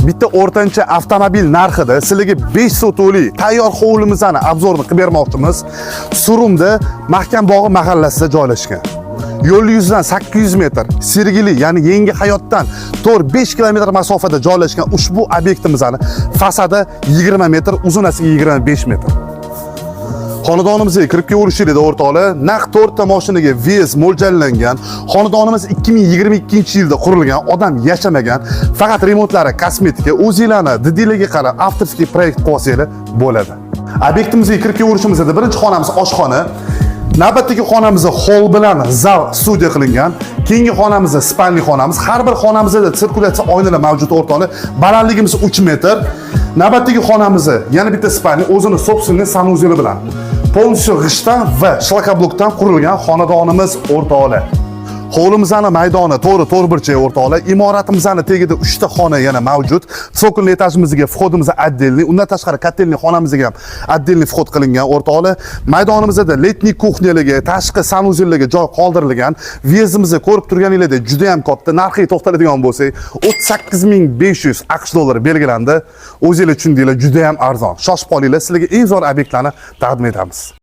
bitta o'rtancha avtomobil narxida sizlarga 5 sotuvli tayyor hovlimizni obzorini qilib bermoqchimiz. Surumda Mahkam bog'i mahallasida joylashgan. Yo'l yuzidan 800 metr, Sergeli, ya'ni Yangi Hayotdan 4-5 kilometr masofada joylashgan ushbu obyektimizni fasadi 20 metr, uzunasi 25 metr. Xonadonimizga kirib kelishingiz o'rtoqlar, naq 4 ta mashinaga vez mo'ljallangan. Xonadonimiz 2022-yilda qurilgan, odam yashamagan, faqat remontlari kosmetika, o'zingizlarni didinglarga qarab avtorskiy proyekt qilsangiz bo'ladi. Obyektimizga kirib kelishimizda birinchi xonamiz oshxona, navbatdagi xonamizda hol bilan zal studiya qilingan. Keyingi xonamizda spalni xonamiz. Har bir xonamizda sirkulyatsiya oynalar mavjud o'rtoqlar. Balandligimiz 3 metr. Navbatdagi xonamizda yana bitta spalni o'zini собственный sanuzeli bilan polностью g'ishtdan va shlakoblokdan qurilgan xonadonimiz o'rtoqlar. Hovlimizning maydoni to'g'ri 4 burchak o'rtoqlar. Imoratimizning tagida 3 ta xona yana mavjud. So'kinli etajimizga vходimiz отдельный, undan tashqari kotelniy xonamizga ham отдельный vход qilingan o'rtoqlar. Maydonimizda letniy kuxnyalarga, tashqi sanuzellarga joy qoldirilgan. Vezimizni ko'rib turganinglardek juda ham katta. Narxiga to'xtaladigan bo'lsak, 38500 AQSh dollari belgilandi. O'zingizlar tushundinglar, juda ham arzon. Shoshib qolinglar, sizlarga eng zo'r obyektlarni taqdim etamiz.